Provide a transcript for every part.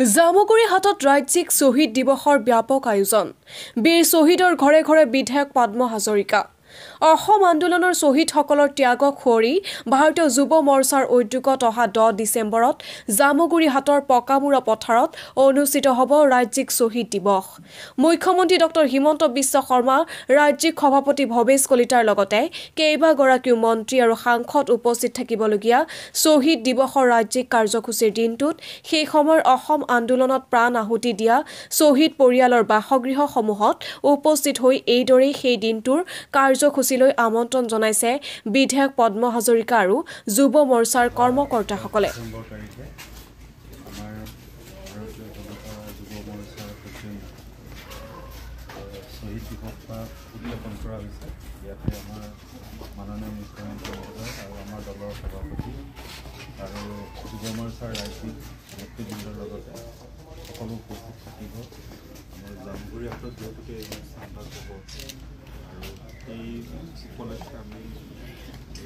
জামুগুৰি হাটত ৰাজ্যিক শ্বহীদ দিৱসৰ ব্যাপক আয়োজন বীৰ শ্বহীদৰ ঘৰে ঘৰে বিধায়ক পদ্ম হাজৰিকা অসম আন্দোলনৰ শ্বহীদসকলৰ ত্যাগক সুঁৱৰি ভাৰতীয় যুৱ মৰ্চাৰ উদ্যোগত অহা 10 ডিচেম্বৰত জামুগুৰি হাটৰ পকামুৰা পথাৰত অনুষ্ঠিত হ'ব ৰাজ্যিক শ্বহীদ দিৱস মুখ্যমন্ত্ৰী ডক্টৰ হিমন্ত বিশ্ব শৰ্মা ৰাজ্যিক সভাপতি ভৱেশ কলিতাৰ লগতে কেইবাগৰাকীও মন্ত্ৰী আৰু সাংসদ উপস্থিত থাকিবলগীয়া শ্বহীদ দিৱসৰ ৰাজ্যিক কাৰ্যসূচীৰ দিনটোত সেই সময়ৰ অসম আন্দোলনত প্ৰাণ আহুতি দিয়া শ্বহীদ পৰিয়ালৰ বাসগৃহসমূহত উপস্থিত হৈ এইদৰেই সেই দিনটোৰ কাৰ্যসূচীলৈ আমন্ত্ৰণ জনাইছে বিধায়ক পদ্ম হাজৰিকা আৰু যুৱ মৰ্চাৰ কৰ্মকৰ্তাসকলে শহীদ দিৱস উদযাপন কৰা হৈছে ইয়াতে আমাৰ মাননীয় মুখ্যমন্ত্ৰী মহোদয় আৰু আমাৰ দলৰ সভাপতি আৰু যুৱ মৰ্চাৰ ৰাজ্যিক নেতৃবৃন্দৰ লগতে সকলো উপস্থিত থাকিব আমাৰ জামুগুৰি হাটত যিহেতুকে এই অনুষ্ঠানভাগ হ'ব আৰু এই উপলক্ষে আমি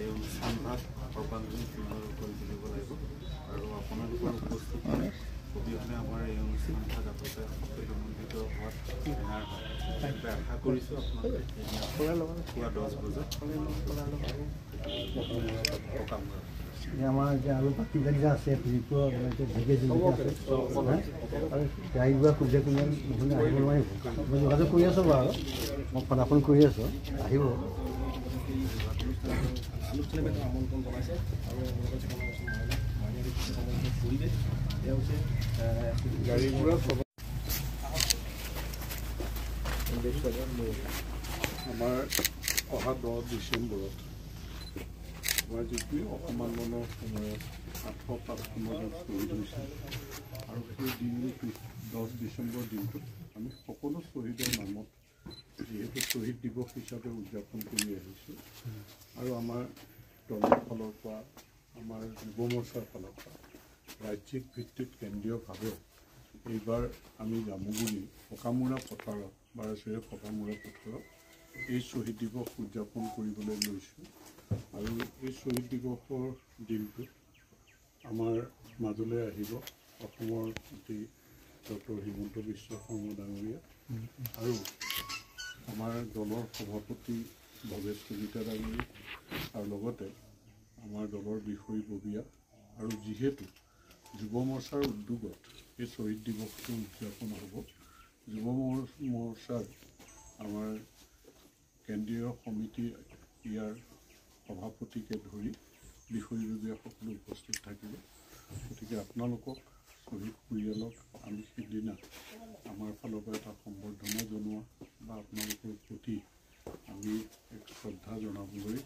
এই অনুষ্ঠানভাগ সৰ্বাংগীন সুন্দৰ কৰি তুলিব লাগিব আৰু আপোনালোকৰ উপস্থিতি অবিহনে আমাৰ এই অনুষ্ঠানভাগ আচলতে সম্পূৰ্ণমণ্ডিত হোৱাত বেনাৰ হয় আশা কৰিছোঁ আপোনালোকে পুৱা 10 বজাত আমাৰ যে আৰু বাকীবিলাক যে আছে ফ্লিপৰ ঢেকে জিলিকা আছে আৰু গাড়ীবোৱা খুজে কোনে নহ'লে আহিব নোৱাৰিব মই যোগাযোগ কৰি আছোঁ বাৰু মই ফোন কৰি আছোঁ আহিব আমন্ত্ৰণ জনাইছে আৰু গাড়ীবোৰৰ আমাৰ অহা 10 ডিচেম্বৰত আমাৰ যিটো অসম আন্দোলনৰ সময়ত 855 জন শ্বহীদ হৈছিল আৰু সেই দিনটো 10 ডিচেম্বৰ দিনটোত আমি সকলো শ্বহীদৰ নামত যিহেতু শ্বহীদ দিৱস হিচাপে উদযাপন কৰি আহিছোঁ আৰু আমাৰ দলৰ ফালৰ পৰা আমাৰ যুৱ মৰ্চাৰ ফালৰ পৰা ৰাজ্যিক ভিত্তিত কেন্দ্ৰীয়ভাৱে এইবাৰ আমি জামুগুৰি পকামুৰা পথাৰত বাৰচৰীয়া পকামুৰা পথাৰত এই শ্বহীদ দিৱস উদযাপন কৰিবলৈ লৈছোঁ আৰু এই শ্বহীদ দিৱসৰ দিনটোত আমাৰ মাজলৈ আহিব অসমৰ মন্ত্ৰী ডক্টৰ হিমন্ত বিশ্ব শৰ্মা ডাঙৰীয়া আৰু আমাৰ দলৰ সভাপতি ভৱেশ কলিতা ডাঙৰীয়া আৰু লগতে আমাৰ দলৰ বিষয়ববীয়া আৰু যিহেতু যুৱ মৰ্চাৰ উদ্যোগত এই শ্বহীদ দিৱসটো উদযাপন হ'ব যুৱ মৰ্চাৰ আমাৰ কেন্দ্ৰীয় সমিতি ইয়াৰ সভাপতিকে ধৰি বিষয়ববীয়া সকলো উপস্থিত থাকিব গতিকে আপোনালোকক শ্বহীদ পৰিয়ালক আমি সিদিনা আমাৰ ফালৰ পৰা এটা সম্বৰ্ধনা জনোৱা বা আপোনালোকৰ প্ৰতি আমি এক শ্ৰদ্ধা জনাবলৈ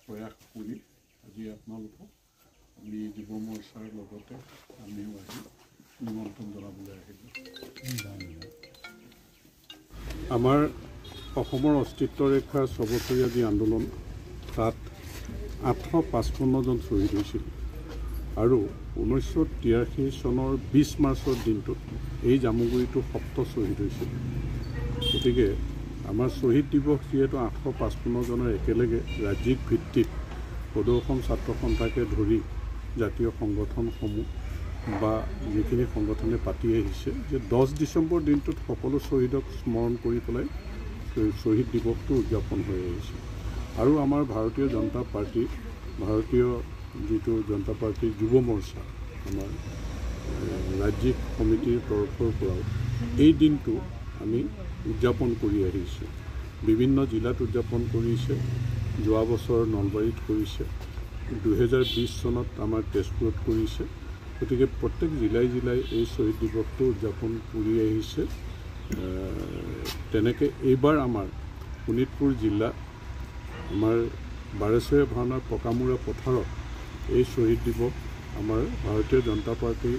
প্ৰয়াস কৰি আজি আপোনালোকক আমি যুৱ মৰ্চাৰ লগতে আমিও আহি নিমন্ত্ৰণ জনাবলৈ আহিলোঁ আমাৰ অসমৰ অস্তিত্ব ৰেখাৰ ছবছৰীয়া যি আন্দোলন তাত 855 জন শ্বহীদ হৈছিল আৰু 1983 চনৰ 20 মাৰ্চৰ দিনটোত এই জামুগুৰিটো 7টা শ্বহীদ হৈছিল গতিকে আমাৰ শ্বহীদ দিৱস যিহেতু 855 জনৰ একেলগে ৰাজ্যিক ভিত্তিত প্ৰদৰ্শন ছাত্ৰ সন্থাকে ধৰি জাতীয় সংগঠনসমূহ বা যিখিনি সংগঠনে পাতি আহিছে যে 10 ডিচেম্বৰ দিনটোত সকলো শ্বহীদক স্মৰণ কৰি পেলাই শ্বহীদ দিৱসটো উদযাপন হৈ আহিছে আৰু আমাৰ ভাৰতীয় জনতা পাৰ্টি যিটো জনতা পাৰ্টিৰ যুৱ মৰ্চা আমাৰ ৰাজ্যিক সমিতিৰ তৰফৰ পৰাও এই দিনটো আমি উদযাপন কৰি আহিছোঁ বিভিন্ন জিলাত উদযাপন কৰিছে যোৱা বছৰ নলবাৰীত কৰিছে 2020 চনত আমাৰ তেজপুৰত কৰিছে গতিকে প্ৰত্যেক জিলাই জিলাই এই শ্বহীদ দিৱসটো উদযাপন কৰি আহিছে তেনেকৈ এইবাৰ আমাৰ শোণিতপুৰ জিলা আমাৰ বাৰচৰীয়া ভাওনাৰ পকামুৰা পথাৰত এই শ্বহীদ দিৱস আমাৰ ভাৰতীয় জনতা পাৰ্টীৰ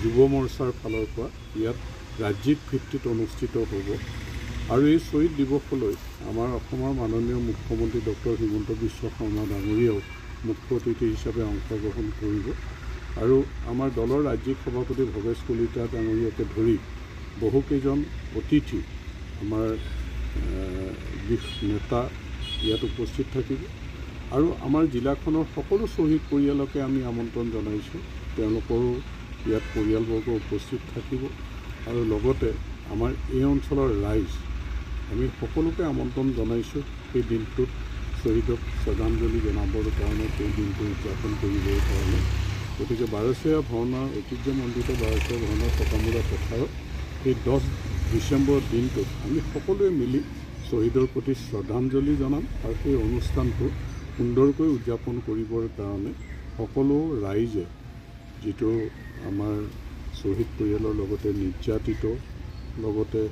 যুৱ মৰ্চাৰ ফালৰ পৰা ইয়াত ৰাজ্যিক ভিত্তিত অনুষ্ঠিত হ'ব আৰু এই শ্বহীদ দিৱসলৈ আমাৰ অসমৰ মাননীয় মুখ্যমন্ত্ৰী ডক্টৰ হিমন্ত বিশ্ব শৰ্মা ডাঙৰীয়াও মুখ্য অতিথি হিচাপে অংশগ্ৰহণ কৰিব আৰু আমাৰ দলৰ ৰাজ্যিক সভাপতি ভৱেশ কলিতা ডাঙৰীয়াকে ধৰি বহুকেইজন অতিথি আমাৰ নেতা ইয়াত উপস্থিত থাকিব আৰু আমাৰ জিলাখনৰ সকলো শ্বহীদ পৰিয়ালকে আমি আমন্ত্ৰণ জনাইছোঁ তেওঁলোকৰো ইয়াত পৰিয়ালবৰ্গ উপস্থিত থাকিব আৰু লগতে আমাৰ এই অঞ্চলৰ ৰাইজ আমি সকলোকে আমন্ত্ৰণ জনাইছোঁ সেই দিনটোত শ্বহীদক শ্ৰদ্ধাঞ্জলি জনাবৰ কাৰণে সেই দিনটো উদযাপন কৰিবৰ কাৰণে গতিকে বাৰচীয়া ভাওনাৰ ঐতিহ্যমণ্ডিত বাৰচীয়া ভাওনাৰ পকামূৰা পথাৰত এই 10 ডিচেম্বৰ দিনটোত আমি সকলোৱে মিলি শ্বহীদৰ প্ৰতি শ্ৰদ্ধাঞ্জলি জনাম আৰু সেই অনুষ্ঠানটো সুন্দৰকৈ উদযাপন কৰিবৰ কাৰণে সকলো ৰাইজে যিটো আমাৰ শ্বহীদ পৰিয়ালৰ লগতে নিৰ্যাতিত লগতে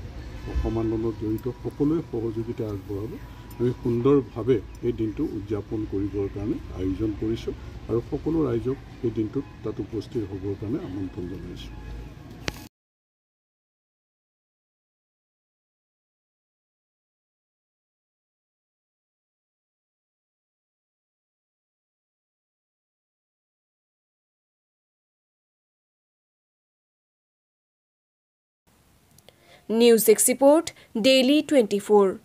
অসম আন্দোলনত জড়িত সকলোৱে সহযোগিতা আগবঢ়াব আমি সুন্দৰভাৱে এই দিনটো উদযাপন কৰিবৰ কাৰণে আয়োজন কৰিছোঁ আৰু সকলো ৰাইজক এই দিনটোত তাত উপস্থিত হ'বৰ কাৰণে আমন্ত্ৰণ জনাইছোঁ। News Export Daily 24